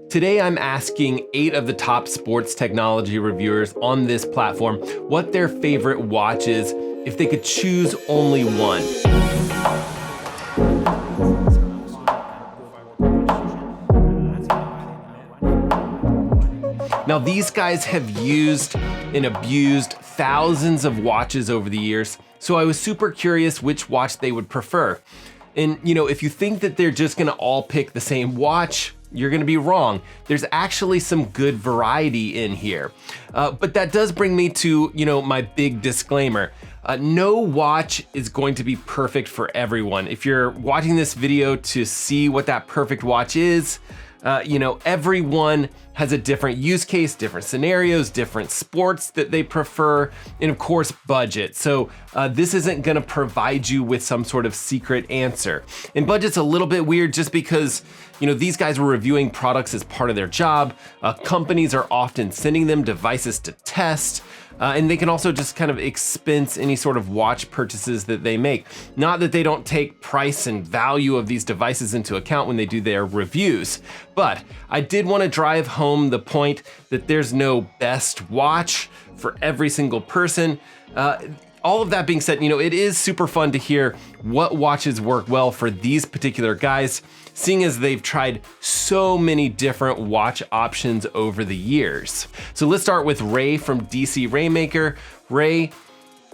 Today, I'm asking 8 of the top sports technology reviewers on this platform what their favorite watch is if they could choose only one. Now, these guys have used and abused thousands of watches over the years, so I was super curious which watch they would prefer. And if you think that they're just gonna all pick the same watch, you're gonna be wrong. There's actually some good variety in here. But that does bring me to, my big disclaimer. No watch is going to be perfect for everyone. If you're watching this video to see what that perfect watch is, everyone has a different use case, different scenarios, different sports that they prefer, and of course, budget. So this isn't gonna provide you with some sort of secret answer. And budget's a little bit weird just because, these guys were reviewing products as part of their job. Companies are often sending them devices to test. And they can also just kind of expense any sort of watch purchases that they make. Not that they don't take price and value of these devices into account when they do their reviews, but I did want to drive home the point that there's no best watch for every single person. All of that being said, it is super fun to hear what watches work well for these particular guys, seeing as they've tried so many different watch options over the years. So let's start with Ray from DCRainmaker. Ray,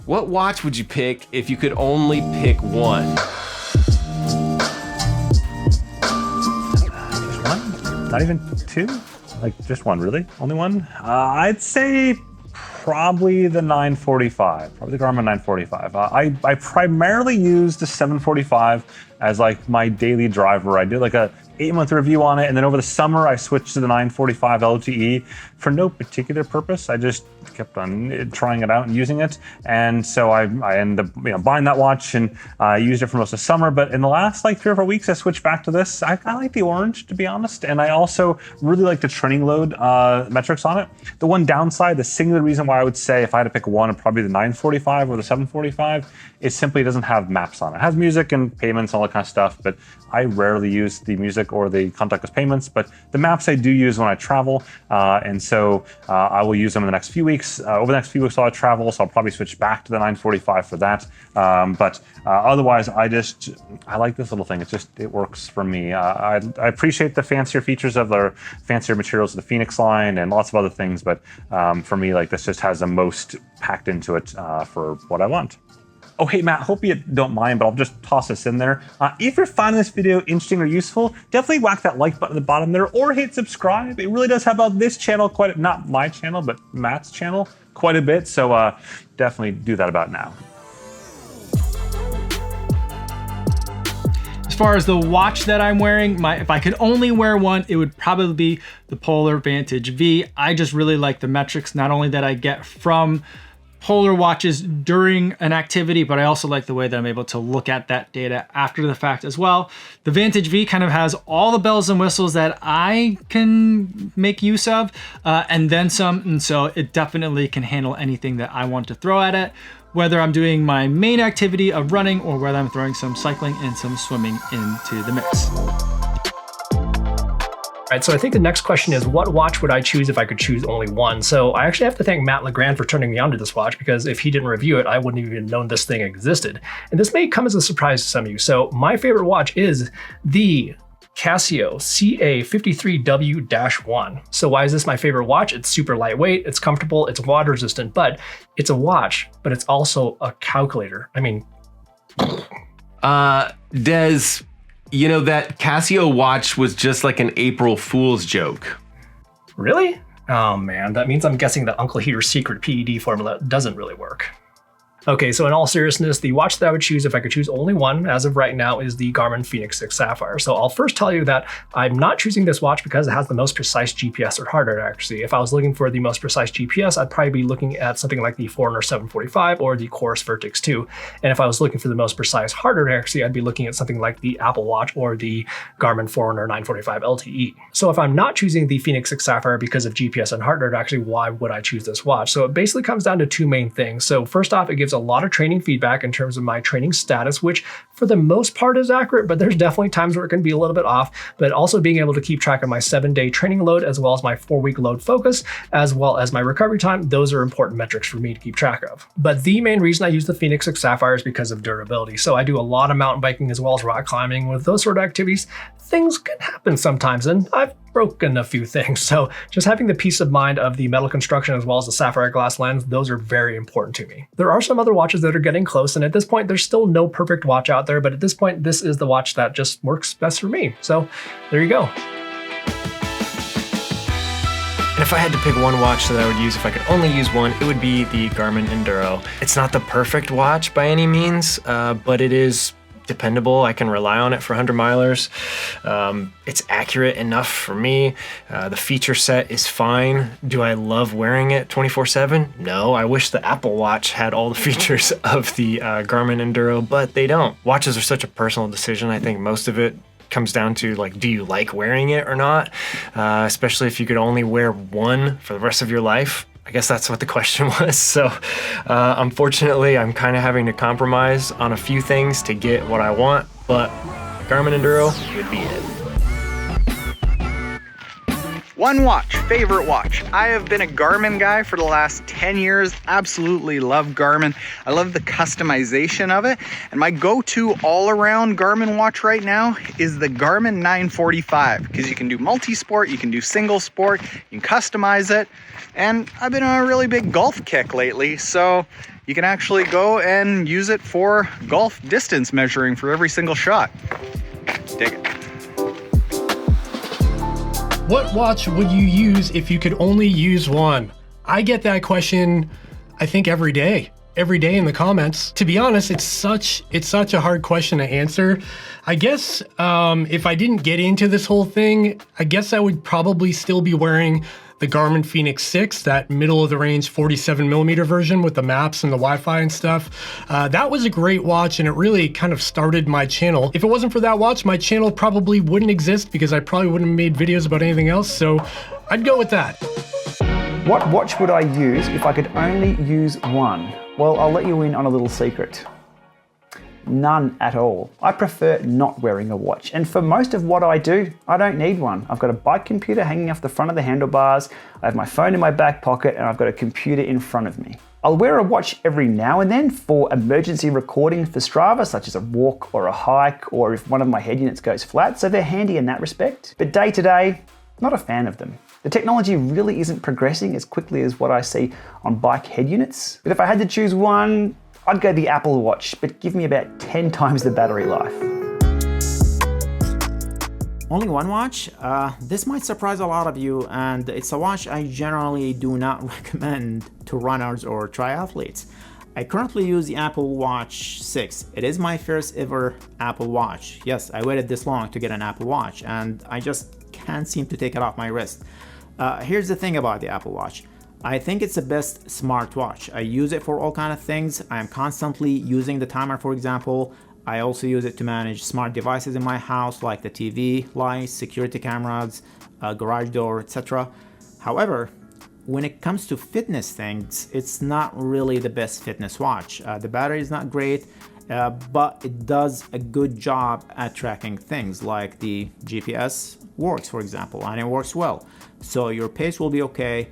what watch would you pick if you could only pick one? Just one? Not even two? Like just one, really? Only one? I'd say probably the 945, probably the Garmin 945. I primarily use the 745 as like my daily driver. I did like a 8-month review on it, and then over the summer I switched to the 945 LTE for no particular purpose. I just kept on trying it out and using it, and so I ended up buying that watch, and I used it for most of the summer. But in the last 3 or 4 weeks, I switched back to this. I like the orange, to be honest, and I also really like the training load metrics on it. The one downside, the singular reason why I would say if I had to pick one, it'd probably be the 945 or the 745, is simply it doesn't have maps on it. It has music and payments, all that kind of stuff, but I rarely use the music or the contactless payments, but the maps I do use when I travel, and so I will use them in the next few weeks. Over the next few weeks, I'll travel, so I'll probably switch back to the 945 for that. But otherwise, I like this little thing. It works for me. I appreciate the fancier features of the fancier materials of the Phoenix line and lots of other things, but for me, this just has the most packed into it for what I want. Oh, hey, Matt, hope you don't mind, but I'll just toss this in there. If you're finding this video interesting or useful, definitely whack that like button at the bottom there or hit subscribe. It really does help out this channel not my channel, but Matt's channel quite a bit. So definitely do that about now. As far as the watch that I'm wearing, if I could only wear one, it would probably be the Polar Vantage V. I just really like the metrics, not only that I get from Polar watches during an activity, but I also like the way that I'm able to look at that data after the fact as well. The Vantage V kind of has all the bells and whistles that I can make use of, and then some, and so it definitely can handle anything that I want to throw at it, whether I'm doing my main activity of running or whether I'm throwing some cycling and some swimming into the mix. All right, so I think the next question is, what watch would I choose if I could choose only one? So I actually have to thank Matt LeGrand for turning me on to this watch, because if he didn't review it, I wouldn't have even known this thing existed. And this may come as a surprise to some of you. So my favorite watch is the Casio CA53W-1. So why is this my favorite watch? It's super lightweight, it's comfortable, it's water resistant, but it's a watch, but it's also a calculator. I mean, Des, that Casio watch was just like an April Fool's joke. Really? Oh man, that means I'm guessing that Uncle Heater's secret PED formula doesn't really work. Okay, so in all seriousness, the watch that I would choose if I could choose only one as of right now is the Garmin Fenix 6 Sapphire. So I'll first tell you that I'm not choosing this watch because it has the most precise GPS or hardware accuracy. If I was looking for the most precise GPS, I'd probably be looking at something like the Forerunner 745 or the Chorus Vertex 2. And if I was looking for the most precise hardware accuracy, I'd be looking at something like the Apple Watch or the Garmin Forerunner 945 LTE. So if I'm not choosing the Fenix 6 Sapphire because of GPS and hardware accuracy, why would I choose this watch? So it basically comes down to two main things. So first off, it gives a lot of training feedback in terms of my training status, which for the most part is accurate, but there's definitely times where it can be a little bit off. But also being able to keep track of my 7-day training load, as well as my 4-week load focus, as well as my recovery time, those are important metrics for me to keep track of. But the main reason I use the Phoenix 6 Sapphire is because of durability. So I do a lot of mountain biking as well as rock climbing. With those sort of activities, things can happen sometimes, and I've broken a few things. So just having the peace of mind of the metal construction as well as the sapphire glass lens, those are very important to me. There are some other watches that are getting close, and at this point, there's still no perfect watch out there, but at this point, this is the watch that just works best for me. So there you go. And if I had to pick one watch that I would use if I could only use one, it would be the Garmin Enduro. It's not the perfect watch by any means, but it is dependable. I can rely on it for 100 milers. It's accurate enough for me. The feature set is fine. Do I love wearing it 24/7? No, I wish the Apple Watch had all the features of the Garmin Enduro, but they don't. Watches are such a personal decision. I think most of it comes down to, like, do you like wearing it or not? Especially if you could only wear one for the rest of your life. I guess that's what the question was. So unfortunately, I'm kind of having to compromise on a few things to get what I want, but Garmin Enduro would be it. One watch, favorite watch. I have been a Garmin guy for the last 10 years. Absolutely love Garmin. I love the customization of it. And my go-to all-around Garmin watch right now is the Garmin 945, because you can do multi-sport, you can do single sport, you can customize it. And I've been on a really big golf kick lately, so you can actually go and use it for golf distance measuring for every single shot. Dig it. What watch would you use if you could only use one? I get that question, I think, every day in the comments. To be honest, it's such a hard question to answer. I guess if I didn't get into this whole thing, I guess I would probably still be wearing the Garmin Fenix 6, that middle of the range 47mm version with the maps and the Wi-Fi and stuff. That was a great watch, and it really kind of started my channel. If it wasn't for that watch, my channel probably wouldn't exist because I probably wouldn't have made videos about anything else, so I'd go with that. What watch would I use if I could only use one? Well, I'll let you in on a little secret. None at all. I prefer not wearing a watch, and for most of what I do, I don't need one. I've got a bike computer hanging off the front of the handlebars, I have my phone in my back pocket, and I've got a computer in front of me. I'll wear a watch every now and then for emergency recording for Strava, such as a walk or a hike, or if one of my head units goes flat, so they're handy in that respect. But day to day, not a fan of them. The technology really isn't progressing as quickly as what I see on bike head units. But if I had to choose one, I'd go the Apple Watch, but give me about 10 times the battery life. Only one watch? This might surprise a lot of you, and it's a watch I generally do not recommend to runners or triathletes. I currently use the Apple Watch 6. It is my first ever Apple Watch. Yes, I waited this long to get an Apple Watch, and I just can't seem to take it off my wrist. Here's the thing about the Apple Watch. I think it's the best smartwatch. I use it for all kinds of things. I'm constantly using the timer, for example. I also use it to manage smart devices in my house, like the TV, lights, security cameras, garage door, etc. However, when it comes to fitness things, it's not really the best fitness watch. The battery is not great, but it does a good job at tracking things like the GPS works, for example, and it works well. So your pace will be okay.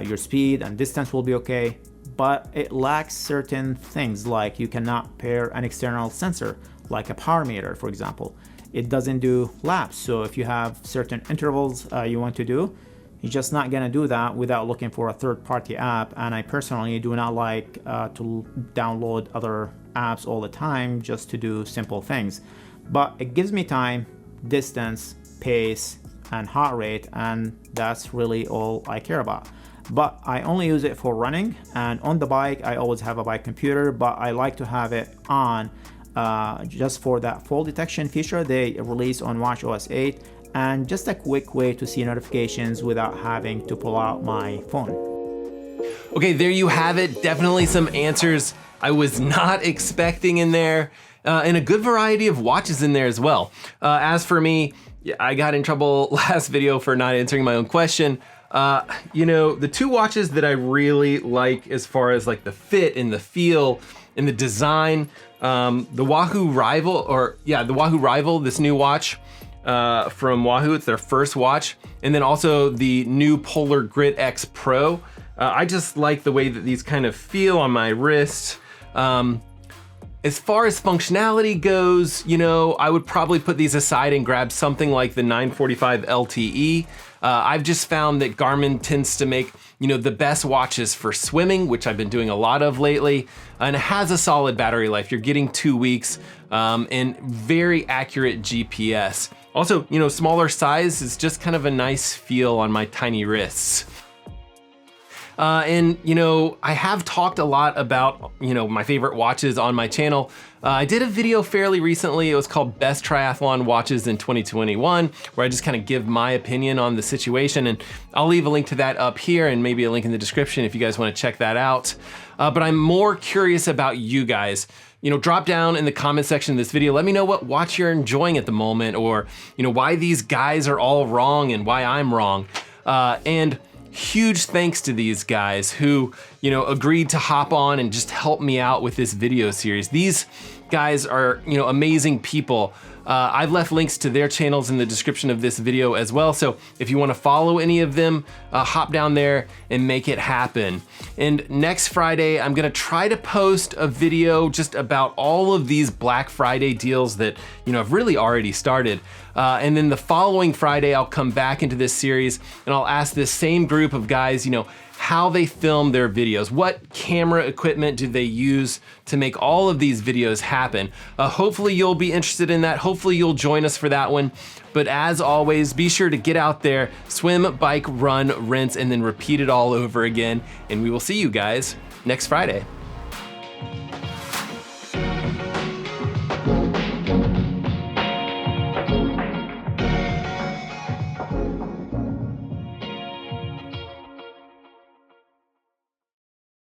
Your speed and distance will be okay, but it lacks certain things, like you cannot pair an external sensor, like a power meter, for example. It doesn't do laps, so if you have certain intervals you want to do, you're just not gonna do that without looking for a third-party app, and I personally do not like to download other apps all the time just to do simple things. But it gives me time, distance, pace, and heart rate, and that's really all I care about. But I only use it for running, and on the bike I always have a bike computer, but I like to have it on just for that fall detection feature they released on watchOS 8, and just a quick way to see notifications without having to pull out my phone. Okay, there you have it. Definitely some answers I was not expecting in there, and a good variety of watches in there as well. As for me, I got in trouble last video for not answering my own question. You know, the two watches that I really like as far as like the fit and the feel in the design. The Wahoo Rival, this new watch from Wahoo, it's their first watch. And then also the new Polar Grit X Pro. I just like the way that these kind of feel on my wrist. As far as functionality goes, you know, I would probably put these aside and grab something like the 945 LTE. I've just found that Garmin tends to make, you know, the best watches for swimming, which I've been doing a lot of lately, and it has a solid battery life. You're getting 2 weeks and very accurate GPS. Also, you know, smaller size is just kind of a nice feel on my tiny wrists. And, you know, I have talked a lot about, you know, my favorite watches on my channel. I did a video fairly recently. It was called Best Triathlon Watches in 2021, where I just kind of give my opinion on the situation. And I'll leave a link to that up here and maybe a link in the description if you guys want to check that out. But I'm more curious about you guys. You know, drop down in the comment section of this video. Let me know what watch you're enjoying at the moment, or, you know, why these guys are all wrong and why I'm wrong. And huge thanks to these guys who, you know, agreed to hop on and just help me out with this video series. These guys are, you know, amazing people. I've left links to their channels in the description of this video as well. So if you want to follow any of them, hop down there and make it happen. And next Friday, I'm going to try to post a video just about all of these Black Friday deals that, you know, have really already started. And then the following Friday, I'll come back into this series and I'll ask this same group of guys, you know, how they film their videos. What camera equipment do they use to make all of these videos happen? Hopefully you'll be interested in that. Hopefully you'll join us for that one. But as always, be sure to get out there, swim, bike, run, rinse, and then repeat it all over again. And we will see you guys next Friday.